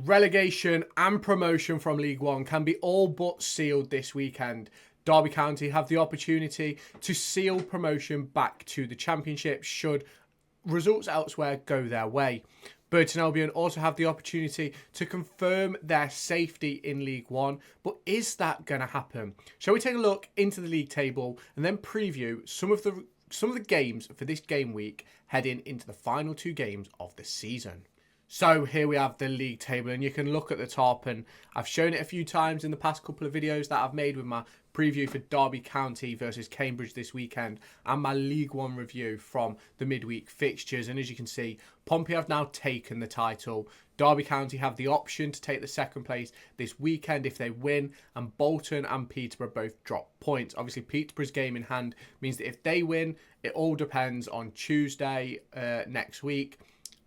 Relegation and promotion from League One can be all but sealed this weekend. Derby County have the opportunity to seal promotion back to the Championship should results elsewhere go their way. Burton Albion also have the opportunity to confirm their safety in League One, but is that going to happen? Shall we take a look into the league table and then preview some of the games for this game week heading into the final two games of the season? So here we have the league table, and you can look at the top, and I've shown it a few times in the past couple of videos that I've made with my preview for Derby County versus Cambridge this weekend and my League One review from the midweek fixtures. And as you can see, Pompey have now taken the title. Derby County have the option to take the second place this weekend if they win, and Bolton and Peterborough both drop points. Obviously, Peterborough's game in hand means that if they win, it all depends on Tuesday next week,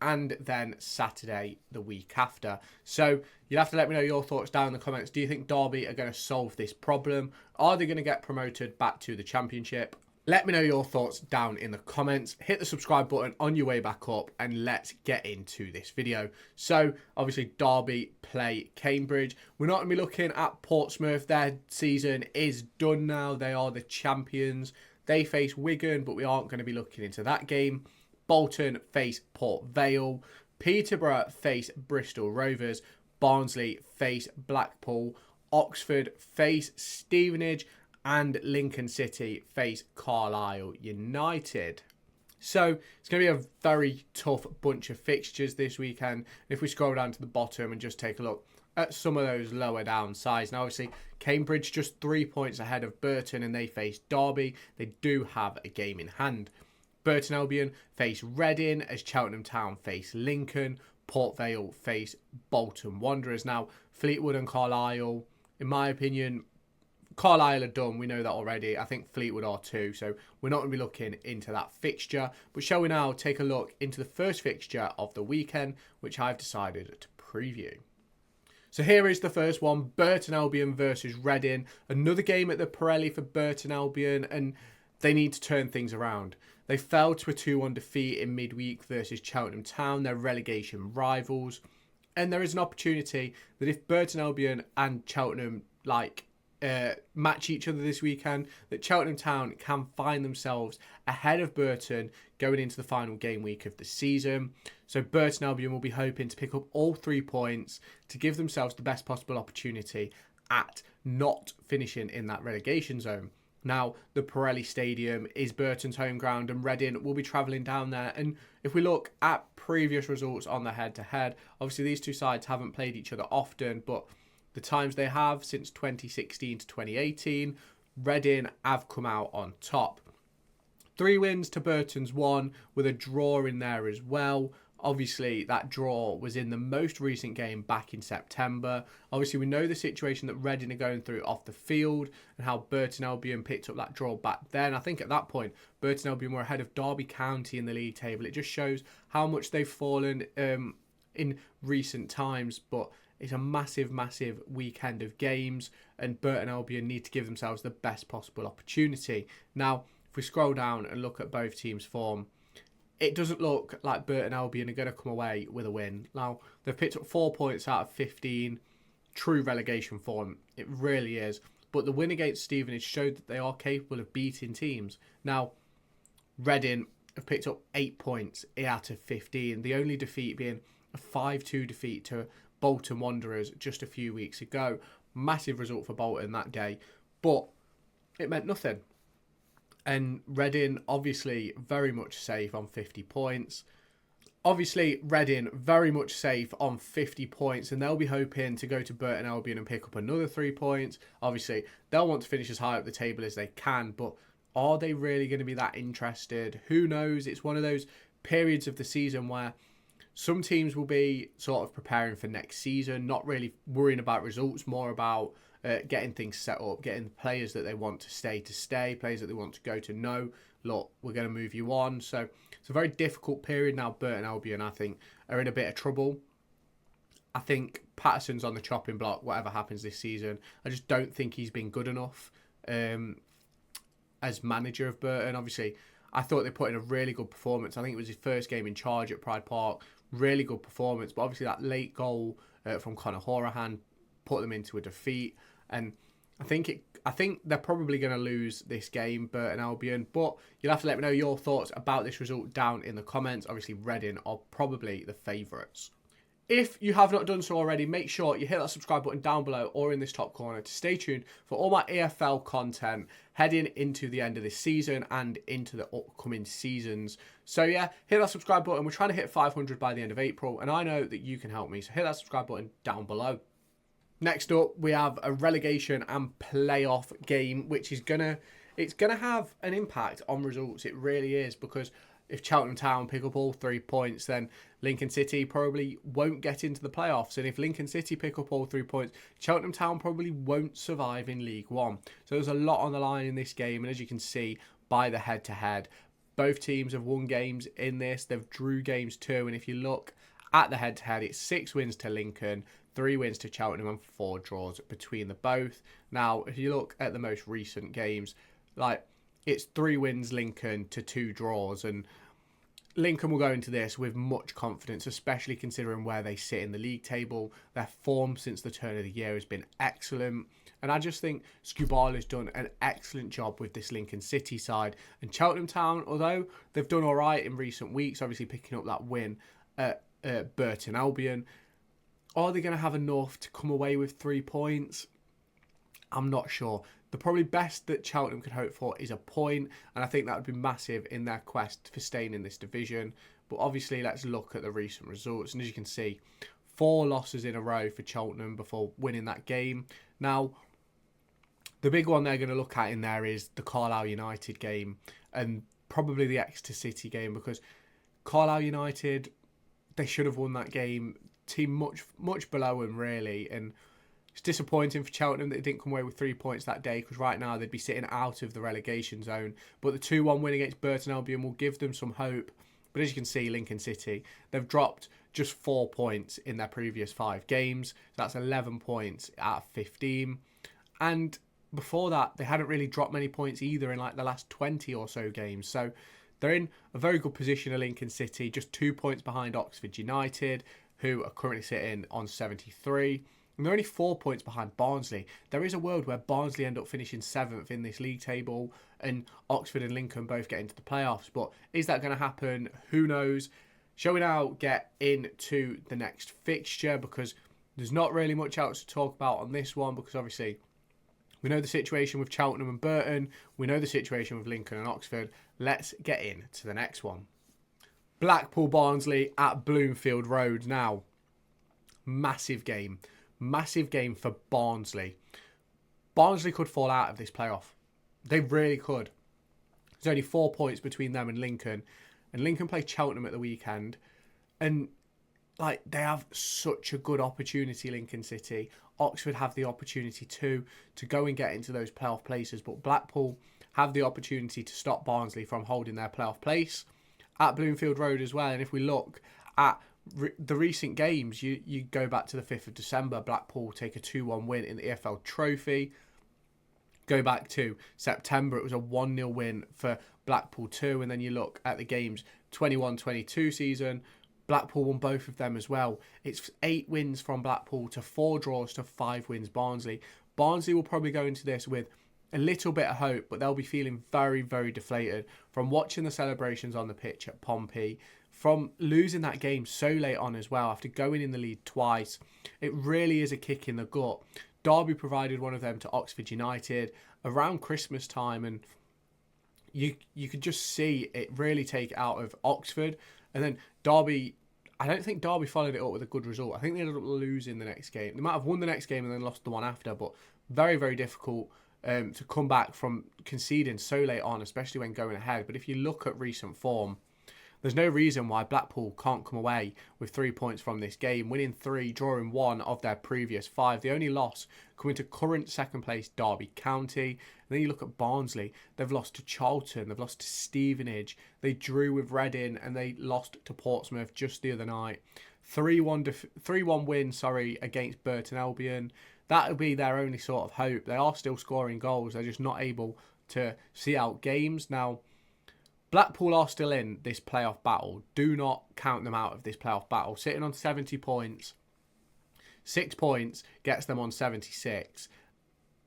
and then Saturday the week after. So you'll have to let me know your thoughts down in the comments. Do you think Derby are going to solve this problem? Are they going to get promoted back to the Championship? Let me know your thoughts down in the comments. Hit the subscribe button on your way back up, and let's get into this video. So obviously Derby play Cambridge. We're not going to be looking at Portsmouth. Their season is done now. They are the champions. They face Wigan, but we aren't going to be looking into that game. Bolton face Port Vale. Peterborough face Bristol Rovers. Barnsley face Blackpool. Oxford face Stevenage. And Lincoln City face Carlisle United. So it's going to be a very tough bunch of fixtures this weekend. If we scroll down to the bottom and just take a look at some of those lower down sides. Now obviously Cambridge just 3 points ahead of Burton, and they face Derby. They do have a game in hand. Burton Albion face Reading as Cheltenham Town face Lincoln. Port Vale face Bolton Wanderers. Now, Fleetwood and Carlisle, in my opinion, Carlisle are done. We know that already. I think Fleetwood are too. So we're not going to be looking into that fixture. But shall we now take a look into the first fixture of the weekend, which I've decided to preview. So here is the first one. Burton Albion versus Reading. Another game at the Pirelli for Burton Albion, and they need to turn things around. They fell to a 2-1 defeat in midweek versus Cheltenham Town, their relegation rivals. And there is an opportunity that if Burton Albion and Cheltenham match each other this weekend, that Cheltenham Town can find themselves ahead of Burton going into the final game week of the season. So Burton Albion will be hoping to pick up all 3 points to give themselves the best possible opportunity at not finishing in that relegation zone. Now, the Pirelli Stadium is Burton's home ground, and Reading will be travelling down there. And if we look at previous results on the head-to-head, obviously these two sides haven't played each other often, but the times they have since 2016 to 2018, Reading have come out on top. 3 wins to Burton's 1, with a draw in there as well. Obviously, that draw was in the most recent game back in September. Obviously, we know the situation that Reading are going through off the field and how Burton Albion picked up that draw back then. I think at that point, Burton Albion were ahead of Derby County in the league table. It just shows how much they've fallen in recent times, but it's a massive, massive weekend of games, and Burton Albion need to give themselves the best possible opportunity. Now, if we scroll down and look at both teams' form, it doesn't look like Burton Albion are going to come away with a win. Now, they've picked up 4 points out of 15. True relegation form. It really is. But the win against Stevenage showed that they are capable of beating teams. Now, Reading have picked up 8 points out of 15. The only defeat being a 5-2 defeat to Bolton Wanderers just a few weeks ago. Massive result for Bolton that day. But it meant nothing. And Reading, obviously, very much safe on 50 points. Obviously, Reading, very much safe on 50 points. And they'll be hoping to go to Burton Albion and pick up another 3 points. Obviously, they'll want to finish as high up the table as they can. But are they really going to be that interested? Who knows? It's one of those periods of the season where some teams will be sort of preparing for next season, not really worrying about results, more about getting things set up, getting the players that they want to stay, players that they want to go to know, look, we're going to move you on. So it's a very difficult period now. Burton Albion, I think, are in a bit of trouble. I think Patterson's on the chopping block, whatever happens this season. I just don't think he's been good enough as manager of Burton. Obviously, I thought they put in a really good performance. I think it was his first game in charge at Pride Park. Really good performance. But obviously that late goal from Conor Hourihane, put them into a defeat. And I think they're probably going to lose this game, Burton Albion. But you'll have to let me know your thoughts about this result down in the comments. Obviously, Reading are probably the favourites. If you have not done so already, make sure you hit that subscribe button down below or in this top corner to stay tuned for all my EFL content heading into the end of this season and into the upcoming seasons. So yeah, hit that subscribe button. We're trying to hit 500 by the end of April, and I know that you can help me. So hit that subscribe button down below. Next up, we have a relegation and playoff game, which is gonna have an impact on results. It really is, because if Cheltenham Town pick up all 3 points, then Lincoln City probably won't get into the playoffs. And if Lincoln City pick up all 3 points, Cheltenham Town probably won't survive in League One. So there's a lot on the line in this game. And as you can see by the head-to-head, both teams have won games in this. They've drew games too. And if you look at the head-to-head, it's 6 wins to Lincoln, 3 wins to Cheltenham and 4 draws between the both. Now, if you look at the most recent games, like, it's 3 wins Lincoln to 2 draws, and Lincoln will go into this with much confidence, especially considering where they sit in the league table. Their form since the turn of the year has been excellent, and I just think Skubala's done an excellent job with this Lincoln City side. And Cheltenham Town, although they've done all right in recent weeks, obviously picking up that win at Burton Albion, are they going to have enough to come away with 3 points? I'm not sure. The probably best that Cheltenham could hope for is a point, and I think that would be massive in their quest for staying in this division. But obviously, let's look at the recent results. And as you can see, 4 losses in a row for Cheltenham before winning that game. Now, the big one they're going to look at in there is the Carlisle United game and probably the Exeter City game, because Carlisle United, they should have won that game. Team much below them, really, and it's disappointing for Cheltenham that they didn't come away with 3 points that day, because right now they'd be sitting out of the relegation zone. But the 2-1 win against Burton Albion will give them some hope. But as you can see, Lincoln City, they've dropped just 4 points in their previous 5 games. So that's 11 points out of 15. And before that, they hadn't really dropped many points either in like the last 20 or so games. So they're in a very good position at Lincoln City, just 2 points behind Oxford United, who are currently sitting on 73. And they're only 4 points behind Barnsley. There is a world where Barnsley end up finishing 7th in this league table, and Oxford and Lincoln both get into the playoffs. But is that going to happen? Who knows? Shall we now get into the next fixture? Because there's not really much else to talk about on this one, because obviously we know the situation with Cheltenham and Burton. We know the situation with Lincoln and Oxford. Let's get into the next one. Blackpool Barnsley at Bloomfield Road. Now, massive game. Massive game for Barnsley. Barnsley could fall out of this playoff. They really could. There's only 4 points between them and Lincoln. And Lincoln play Cheltenham at the weekend. And like, they have such a good opportunity, Lincoln City. Oxford have the opportunity too to go and get into those playoff places. But Blackpool have the opportunity to stop Barnsley from holding their playoff place at Bloomfield Road as well. And if we look at the recent games, you go back to the 5th of December, Blackpool take a 2-1 win in the EFL Trophy. Go back to September, it was a 1-0 win for Blackpool too. And then you look at the games 21-22 season, Blackpool won both of them as well. It's 8 wins from Blackpool to 4 draws to 5 wins Barnsley. Barnsley will probably go into this with a little bit of hope, but they'll be feeling very, very deflated from watching the celebrations on the pitch at Pompey, from losing that game so late on as well after going in the lead twice. It really is a kick in the gut. Derby provided one of them to Oxford United around Christmas time, and you could just see it really take it out of Oxford. And then Derby, I don't think Derby followed it up with a good result. I think they ended up losing the next game. They might have won the next game and then lost the one after, but very, very difficult to come back from conceding so late on, especially when going ahead. But if you look at recent form, there's no reason why Blackpool can't come away with 3 points from this game, winning 3, drawing 1 of their previous 5. The only loss coming to current second place Derby County. And then you look at Barnsley, they've lost to Charlton, they've lost to Stevenage, they drew with Reading, and they lost to Portsmouth just the other night. 3-1 win, against Burton Albion. That would be their only sort of hope. They are still scoring goals, they're just not able to see out games. Now, Blackpool are still in this playoff battle. Do not count them out of this playoff battle. Sitting on 70 points. 6 points gets them on 76.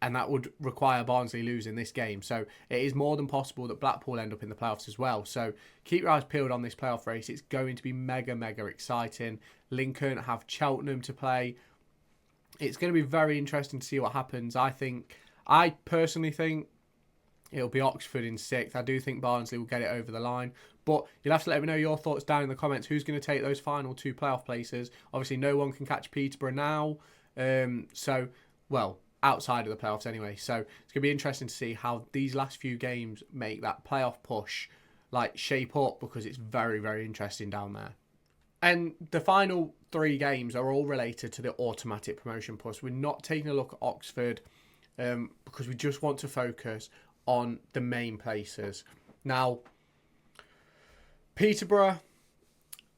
And that would require Barnsley losing this game. So it is more than possible that Blackpool end up in the playoffs as well. So keep your eyes peeled on this playoff race. It's going to be mega, mega exciting. Lincoln have Cheltenham to play. It's going to be very interesting to see what happens. I personally think it'll be Oxford in 6th. I do think Barnsley will get it over the line. But you'll have to let me know your thoughts down in the comments. Who's going to take those final 2 playoff places? Obviously, no one can catch Peterborough now. Outside of the playoffs anyway. So it's going to be interesting to see how these last few games make that playoff push shape up, because it's very, very interesting down there. And the final 3 games are all related to the automatic promotion push. We're not taking a look at Oxford because we just want to focus on the main places. Now, Peterborough,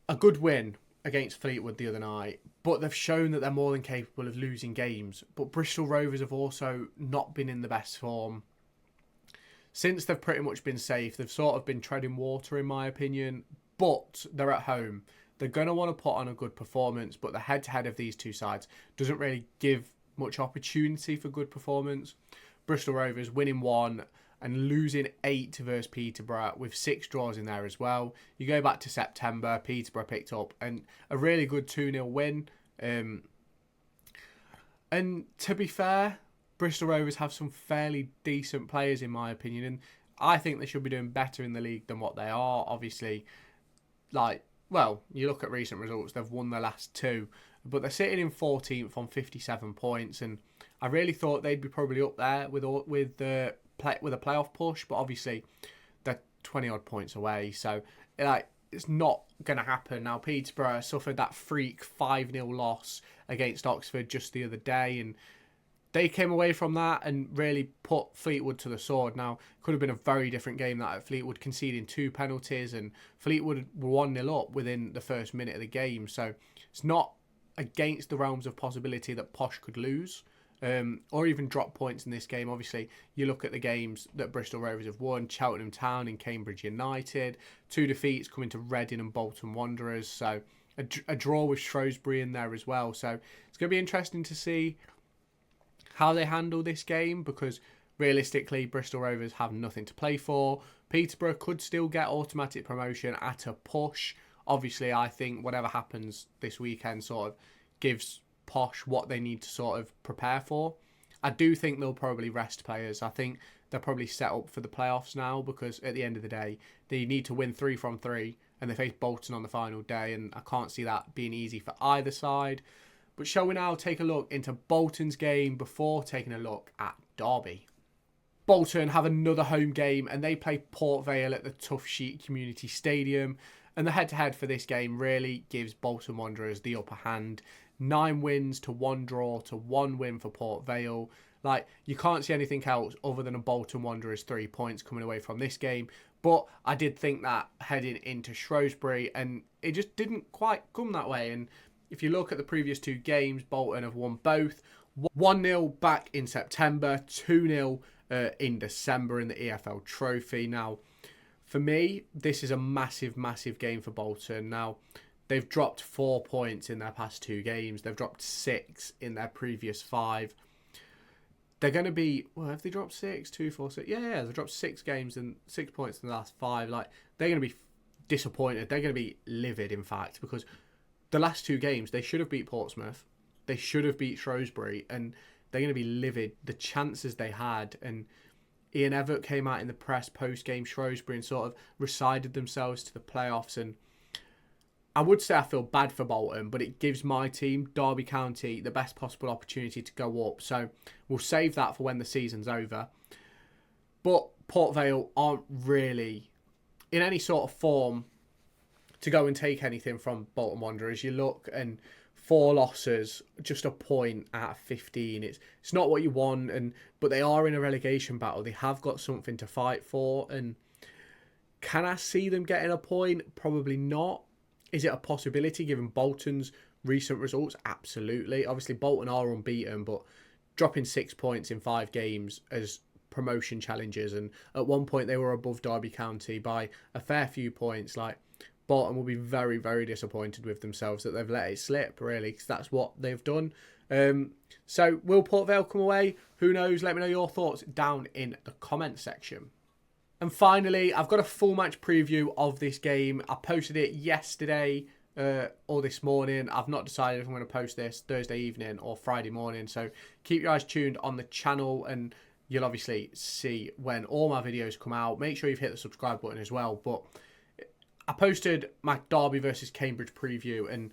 a good win against Fleetwood the other night, but they've shown that they're more than capable of losing games. But Bristol Rovers have also not been in the best form. Since they've pretty much been safe, they've sort of been treading water in my opinion, but they're at home. They're going to want to put on a good performance, but the head-to-head of these two sides doesn't really give much opportunity for good performance. Bristol Rovers winning 1 and losing 8 versus Peterborough with 6 draws in there as well. You go back to September, Peterborough picked up a really good 2-0 win. And to be fair, Bristol Rovers have some fairly decent players in my opinion, and I think they should be doing better in the league than what they are. Obviously, you look at recent results, they've won their last 2, but they're sitting in 14th on 57 points, and I really thought they'd be probably up there with a playoff push, but obviously they're 20 odd points away, so it's not going to happen. Now, Peterborough suffered that freak 5-0 loss against Oxford just the other day, and they came away from that and really put Fleetwood to the sword. Now, it could have been a very different game, that at Fleetwood conceding 2 penalties, and Fleetwood were 1-0 up within the first minute of the game, so it's not against the realms of possibility that Posh could lose. Or even drop points in this game. Obviously, you look at the games that Bristol Rovers have won: Cheltenham Town and Cambridge United, 2 defeats coming to Reading and Bolton Wanderers, so a draw with Shrewsbury in there as well. So it's going to be interesting to see how they handle this game, because realistically, Bristol Rovers have nothing to play for. Peterborough could still get automatic promotion at a push. Obviously, I think whatever happens this weekend sort of gives Posh what they need to sort of prepare for. I do think they'll probably rest players. I think they're probably set up for the playoffs now, because at the end of the day, they need to win 3 from 3, and they face Bolton on the final day, and I can't see that being easy for either side. But shall we now take a look into Bolton's game before taking a look at Derby? Bolton have another home game, and they play Port Vale at the Tough Sheet Community Stadium, and the head-to-head for this game really gives Bolton Wanderers the upper hand. 9 wins to 1 draw to 1 win for Port Vale. You can't see anything else other than a Bolton Wanderers 3 points coming away from this game. But I did think that heading into Shrewsbury, and it just didn't quite come that way. And if you look at the previous 2 games, Bolton have won both. 1-0 back in September, 2-0 in December in the EFL Trophy. Now, for me, this is a massive, massive game for Bolton. Now, they've dropped 4 points in their past 2 games. They've dropped 6 in their previous 5. They're going to be... have they dropped 6? 2, 4, 6? Yeah, they've dropped 6 games and 6 points in the last 5. They're going to be disappointed. They're going to be livid, in fact, because the last 2 games, they should have beat Portsmouth. They should have beat Shrewsbury, and they're going to be livid. The chances they had, and Ian Evatt came out in the press post-game Shrewsbury and sort of recited themselves to the playoffs, and I would say I feel bad for Bolton, but it gives my team, Derby County, the best possible opportunity to go up. So we'll save that for when the season's over. But Port Vale aren't really in any sort of form to go and take anything from Bolton Wanderers. You look, and 4 losses, just a point out of 15. It's not what you want, but they are in a relegation battle. They have got something to fight for. And can I see them getting a point? Probably not. Is it a possibility given Bolton's recent results? Absolutely. Obviously, Bolton are unbeaten, but dropping 6 points in 5 games as promotion challenges, and at one point they were above Derby County by a fair few points. Bolton will be very, very disappointed with themselves that they've let it slip, really, because that's what they've done. So will Port Vale come away? Who knows? Let me know your thoughts down in the comment section. And finally, I've got a full match preview of this game. I posted it yesterday or this morning. I've not decided if I'm going to post this Thursday evening or Friday morning. So keep your eyes tuned on the channel and you'll obviously see when all my videos come out. Make sure you've hit the subscribe button as well. But I posted my Derby versus Cambridge preview and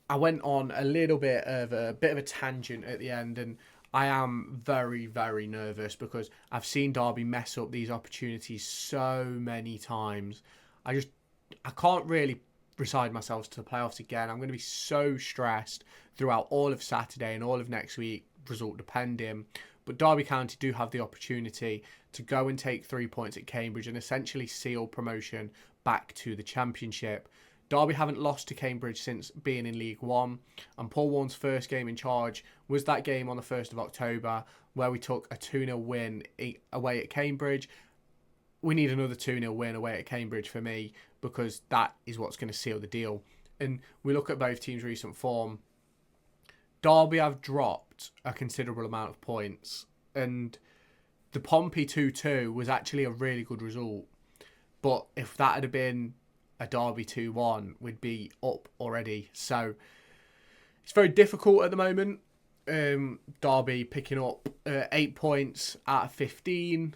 I went on a little bit of a tangent at the end, and I am very, very nervous because I've seen Derby mess up these opportunities so many times. I can't really resign myself to the playoffs again. I'm going to be so stressed throughout all of Saturday and all of next week, result depending. But Derby County do have the opportunity to go and take 3 points at Cambridge and essentially seal promotion back to the Championship. Derby haven't lost to Cambridge since being in League One, and Paul Warne's first game in charge was that game on the 1st of October where we took a 2-0 win away at Cambridge. We need another 2-0 win away at Cambridge for me, because that is what's going to seal the deal. And we look at both teams' recent form. Derby have dropped a considerable amount of points, and the Pompey 2-2 was actually a really good result. But if that had been a Derby 2-1, we'd be up already. So it's very difficult at the moment. Derby picking up 8 points out of 15.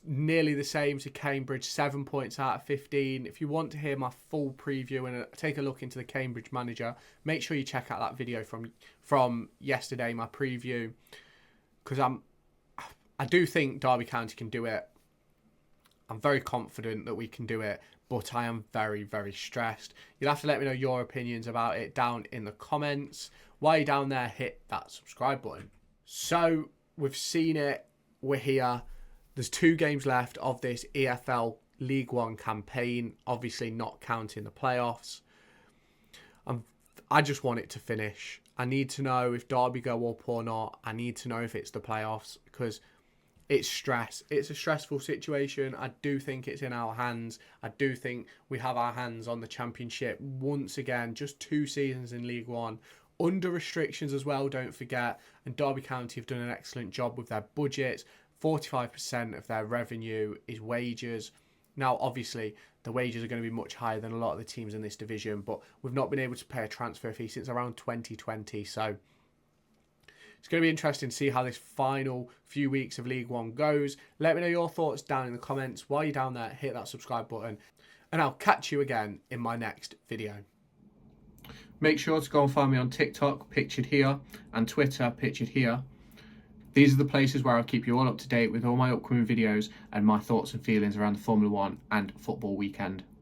Nearly the same to Cambridge, 7 points out of 15. If you want to hear my full preview and take a look into the Cambridge manager, make sure you check out that video from yesterday, my preview, because I do think Derby County can do it. I'm very confident that we can do it, but I am very, very stressed. You'll have to let me know your opinions about it down in the comments. While you're down there, hit that subscribe button. So we've seen it. We're here. There's 2 games left of this EFL League One campaign, obviously not counting the playoffs. I just want it to finish. I need to know if Derby go up or not. I need to know if it's the playoffs, because it's stress. It's a stressful situation. I do think it's in our hands. I do think we have our hands on the Championship once again. Just 2 seasons in League One. Under restrictions as well, don't forget. And Derby County have done an excellent job with their budgets. 45% of their revenue is wages. Now, obviously, the wages are going to be much higher than a lot of the teams in this division, but we've not been able to pay a transfer fee since around 2020. So it's going to be interesting to see how this final few weeks of League One goes. Let me know your thoughts down in the comments. While you're down there, hit that subscribe button, and I'll catch you again in my next video. Make sure to go and find me on TikTok, pictured here, and Twitter, pictured here. These are the places where I'll keep you all up to date with all my upcoming videos and my thoughts and feelings around the Formula 1 and football weekend.